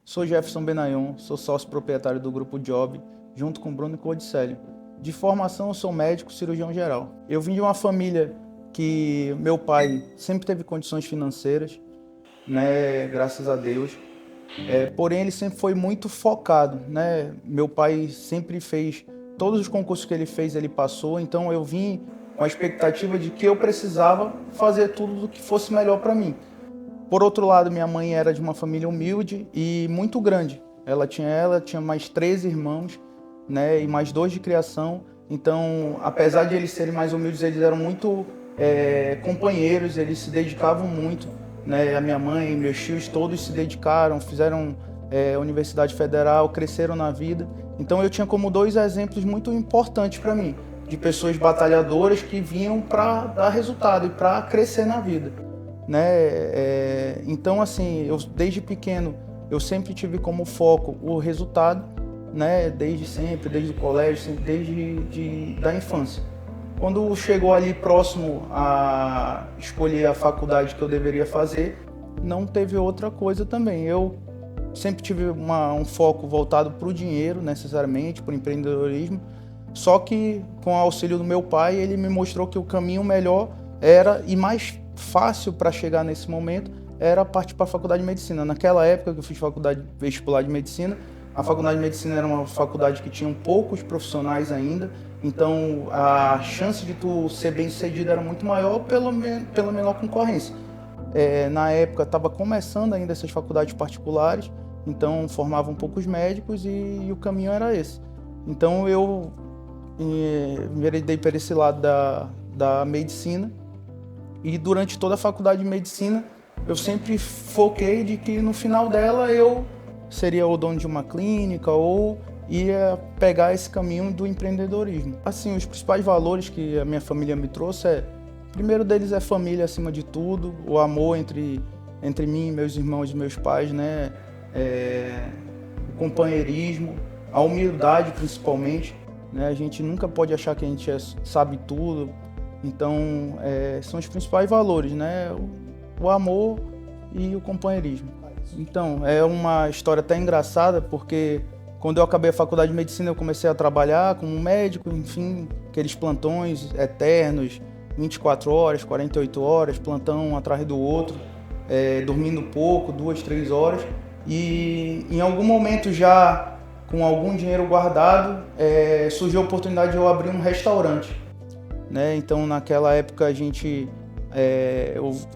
Sou Jefferson Benayon, sou sócio proprietário do Grupo Job, junto com Bruno Cordicélio. De formação, eu sou médico cirurgião geral. Eu vim de uma família que meu pai sempre teve condições financeiras, né, graças a Deus. Porém, ele sempre foi muito focado, né? Meu pai sempre fez, todos os concursos que ele fez, ele passou, então eu vim com a expectativa de que eu precisava fazer tudo o que fosse melhor para mim. Por outro lado, minha mãe era de uma família humilde e muito grande. Ela tinha mais 13 irmãos, né, e mais 2 de criação. Então, apesar de eles serem mais humildes, eles eram muito companheiros, eles se dedicavam muito, né? A minha mãe e meus tios todos se dedicaram, fizeram Universidade Federal, cresceram na vida. Então, eu tinha como 2 exemplos muito importantes para mim, de pessoas batalhadoras que vinham para dar resultado e para crescer na vida, né? Então, assim, eu desde pequeno eu sempre tive como foco o resultado, né? Desde sempre, desde o colégio, sempre, desde da infância. Quando chegou ali próximo a escolher a faculdade que eu deveria fazer, não teve outra coisa também. Eu sempre tive um foco voltado para o dinheiro, necessariamente, para o empreendedorismo. Só que, com o auxílio do meu pai, ele me mostrou que o caminho melhor era, e mais fácil para chegar nesse momento, era partir para a faculdade de medicina. Naquela época que eu fiz faculdade vestibular de medicina, a faculdade de medicina era uma faculdade que tinha poucos profissionais ainda, então a chance de tu ser bem sucedido era muito maior pela menor concorrência. Na época estava começando ainda essas faculdades particulares, então formavam poucos médicos e o caminho era esse. Então eu enveredei para esse lado da medicina, e durante toda a faculdade de medicina eu sempre foquei de que no final dela eu seria o dono de uma clínica ou ia pegar esse caminho do empreendedorismo. Assim, os principais valores que a minha família me trouxe primeiro deles é família acima de tudo, o amor entre mim, meus irmãos e meus pais, né? O companheirismo, a humildade principalmente, né? A gente nunca pode achar que a gente sabe tudo, então são os principais valores, né? O amor e o companheirismo. Então, é uma história até engraçada, porque quando eu acabei a faculdade de medicina, eu comecei a trabalhar como médico, enfim, aqueles plantões eternos, 24 horas, 48 horas, plantão atrás do outro, dormindo pouco, 2, 3 horas. E em algum momento, já com algum dinheiro guardado, surgiu a oportunidade de eu abrir um restaurante, né? Então, naquela época,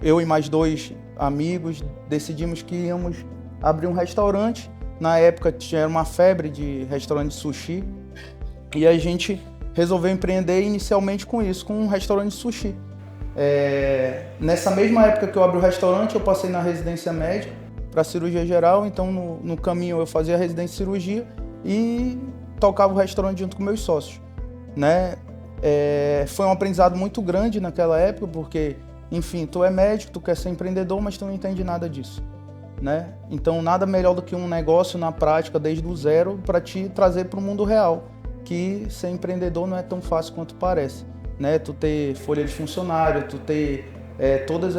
eu e mais 2 amigos decidimos que íamos abrir um restaurante. Na época tinha uma febre de restaurante de sushi e a gente resolveu empreender inicialmente com isso, com um restaurante de sushi. Nessa mesma época que eu abri o restaurante, eu passei na residência médica para cirurgia geral, então no caminho eu fazia a residência de cirurgia e tocava o restaurante junto com meus sócios, né? Foi um aprendizado muito grande naquela época, porque, enfim, tu é médico, tu quer ser empreendedor, mas tu não entende nada disso, né? Então, nada melhor do que um negócio na prática, desde o zero, para te trazer para o mundo real, que ser empreendedor não é tão fácil quanto parece, né? Tu ter folha de funcionário, tu ter todas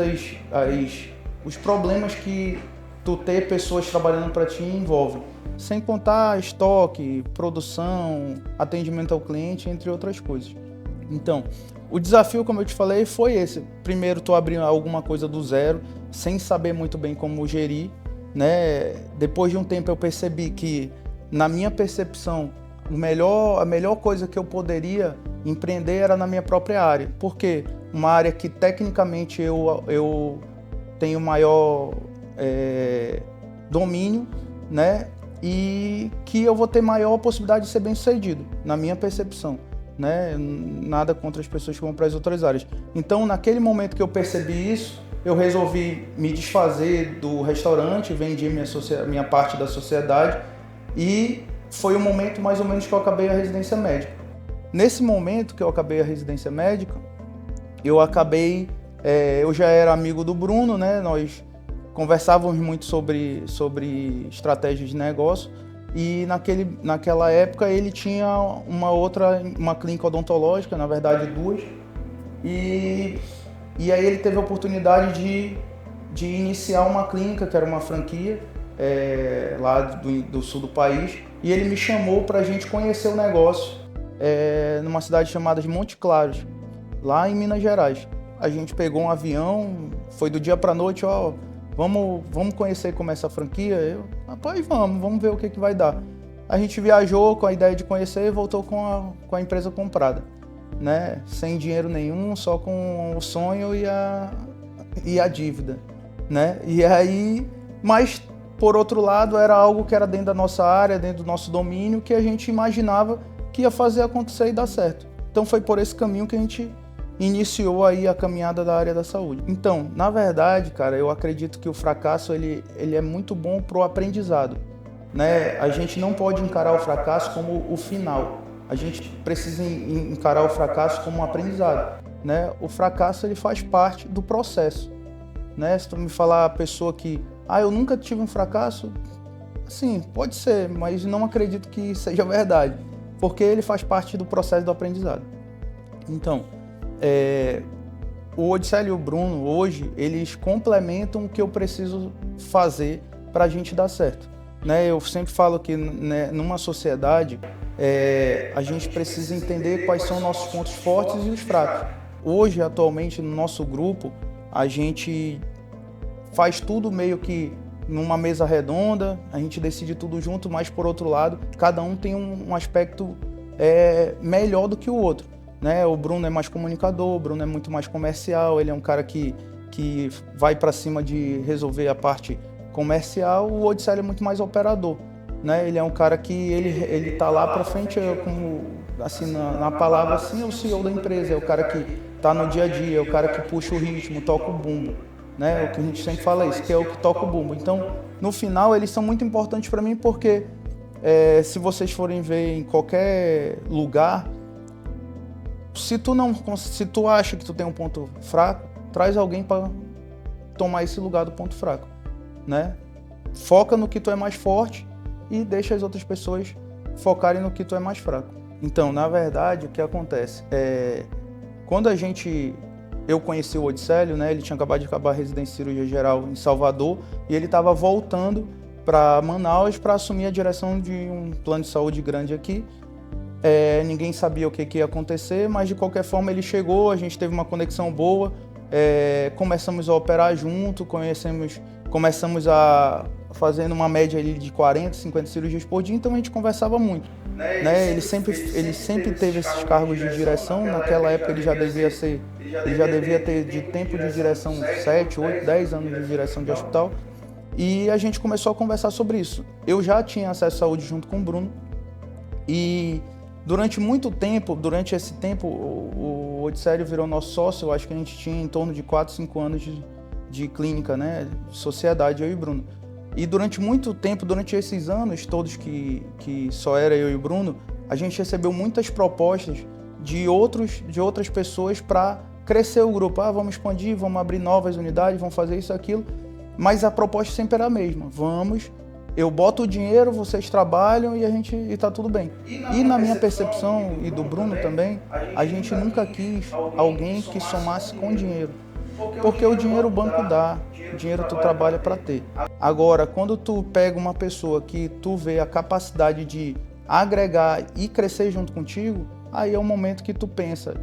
os problemas que tu ter pessoas trabalhando para ti envolve, sem contar estoque, produção, atendimento ao cliente, entre outras coisas. Então, o desafio, como eu te falei, foi esse. Primeiro, tu abrir alguma coisa do zero, sem saber muito bem como gerir, né? Depois de um tempo eu percebi que, na minha percepção, a melhor coisa que eu poderia empreender era na minha própria área. Por quê? Uma área que tecnicamente eu tenho maior domínio, né? E que eu vou ter maior possibilidade de ser bem sucedido, na minha percepção, né? Nada contra as pessoas que vão para as outras áreas. Então, naquele momento que eu percebi isso, eu resolvi me desfazer do restaurante, vendi minha parte da sociedade, e foi o momento mais ou menos que eu acabei a residência médica. Nesse momento que eu acabei a residência médica, eu já era amigo do Bruno, né? Nós conversávamos muito sobre estratégias de negócio, e naquela época ele tinha uma clínica odontológica, na verdade 2, e aí ele teve a oportunidade de iniciar uma clínica, que era uma franquia, lá do sul do país, e ele me chamou para a gente conhecer o negócio numa cidade chamada de Montes Claros, lá em Minas Gerais. A gente pegou um avião, foi do dia para a noite, ó, vamos conhecer como é essa franquia? Rapaz, vamos ver o que vai dar. A gente viajou com a ideia de conhecer e voltou com a empresa comprada, né? Sem dinheiro nenhum, só com o sonho e a dívida, né? E aí, mas por outro lado, era algo que era dentro da nossa área, dentro do nosso domínio, que a gente imaginava que ia fazer acontecer e dar certo. Então foi por esse caminho que a gente iniciou aí a caminhada da área da saúde. Então, na verdade, cara, eu acredito que o fracasso ele é muito bom pro aprendizado, né? A gente não pode encarar o fracasso como o final. A gente precisa encarar o fracasso como um aprendizado, né? O fracasso ele faz parte do processo, né? Se tu me falar a pessoa que, eu nunca tive um fracasso, sim, pode ser, mas não acredito que seja verdade, porque ele faz parte do processo do aprendizado. Então, o Odicélio e o Bruno hoje eles complementam o que eu preciso fazer para a gente dar certo, né? Eu sempre falo que, né, numa sociedade a gente precisa entender quais são nossos pontos fortes e os fracos. Hoje, atualmente, no nosso grupo, a gente faz tudo meio que numa mesa redonda, a gente decide tudo junto, mas por outro lado, cada um tem um aspecto melhor do que o outro, né? O Bruno é mais comunicador, o Bruno é muito mais comercial, ele é um cara que vai para cima de resolver a parte comercial. O Odicélio é muito mais operador, né? Ele é um cara que ele tá lá para frente, como assim na palavra assim, é o CEO da empresa, é o cara que tá no dia a dia, é o cara que puxa o ritmo, toca o bumbo, né? O que a gente sempre fala isso, que é o que toca o bumbo. Então, no final, eles são muito importantes para mim porque se vocês forem ver em qualquer lugar, se tu acha que tu tem um ponto fraco, traz alguém para tomar esse lugar do ponto fraco, né? Foca no que tu é mais forte e deixa as outras pessoas focarem no que tu é mais fraco. Então, na verdade, o que acontece quando eu conheci o Odicélio, né? Ele tinha acabado de acabar a residência de cirurgia geral em Salvador e ele estava voltando para Manaus para assumir a direção de um plano de saúde grande aqui. Ninguém sabia o que ia acontecer, mas de qualquer forma ele chegou, a gente teve uma conexão boa, começamos a operar junto, começamos a fazendo uma média ali de 40, 50 cirurgias por dia, então a gente conversava muito, né? Ele sempre teve esses cargos de direção, naquela época ele já devia ter de tempo de direção 7, 8, 10 anos de direção de hospital, e a gente começou a conversar sobre isso. Eu já tinha acesso à saúde junto com o Bruno, e durante esse tempo, o Odicélio virou nosso sócio. Eu acho que a gente tinha em torno de 4, 5 anos de clínica, né, de sociedade, eu e o Bruno. E durante muito tempo, durante esses anos todos que só era eu e o Bruno, a gente recebeu muitas propostas de outras pessoas para crescer o grupo. Vamos expandir, vamos abrir novas unidades, vamos fazer isso, aquilo. Mas a proposta sempre era a mesma. Eu boto o dinheiro, vocês trabalham e tá tudo bem. E na minha percepção, e do Bruno também, a gente nunca quis alguém que somasse com dinheiro. Porque o dinheiro o banco dá, o dinheiro tu trabalha para ter. Agora, quando tu pega uma pessoa que tu vê a capacidade de agregar e crescer junto contigo, aí é o momento que tu pensa,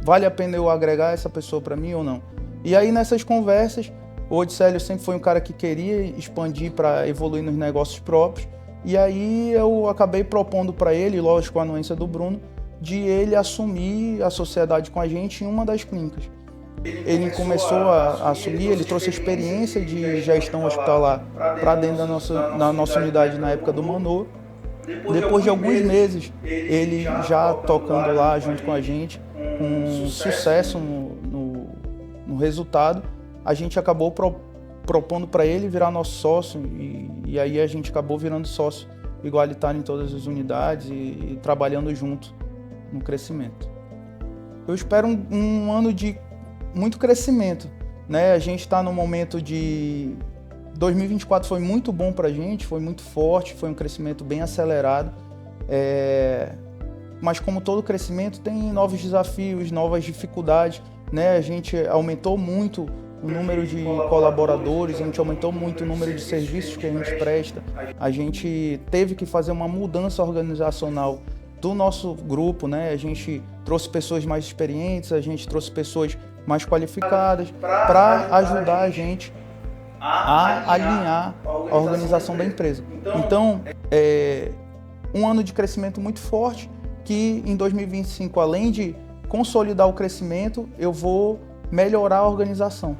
vale a pena eu agregar essa pessoa para mim ou não? E aí nessas conversas, o Odicélio sempre foi um cara que queria expandir para evoluir nos negócios próprios, e aí eu acabei propondo para ele, lógico, com a anuência do Bruno, de ele assumir a sociedade com a gente em uma das clínicas. Ele começou a assumir, ele trouxe a experiência de gestão hospitalar para dentro da nossa unidade na época do Manô. Depois de alguns meses, ele já tocando lá junto com a gente, com sucesso no resultado, a gente acabou propondo para ele virar nosso sócio e aí a gente acabou virando sócio igualitário em todas as unidades e trabalhando junto no crescimento. Eu espero um ano de muito crescimento, né? A gente está no momento de 2024 foi muito bom para a gente, foi muito forte, foi um crescimento bem acelerado, mas como todo crescimento tem novos desafios, novas dificuldades, né? A gente aumentou muito o número de colaboradores, a gente aumentou muito o número de serviços que a gente presta, a gente teve que fazer uma mudança organizacional do nosso grupo, né? A gente trouxe pessoas mais experientes, a gente trouxe pessoas mais qualificadas para ajudar a gente a alinhar a organização da empresa. Então, um ano de crescimento muito forte, que em 2025, além de consolidar o crescimento, eu vou melhorar a organização.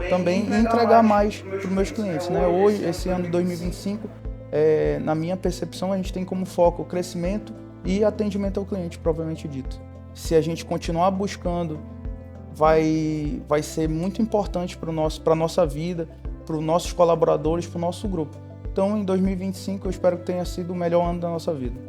Também entregar mais para os meus clientes, né? Hoje, esse ano de 2025, na minha percepção, a gente tem como foco o crescimento e atendimento ao cliente, propriamente dito. Se a gente continuar buscando, vai ser muito importante para a nossa vida, para os nossos colaboradores, para o nosso grupo. Então, em 2025, eu espero que tenha sido o melhor ano da nossa vida.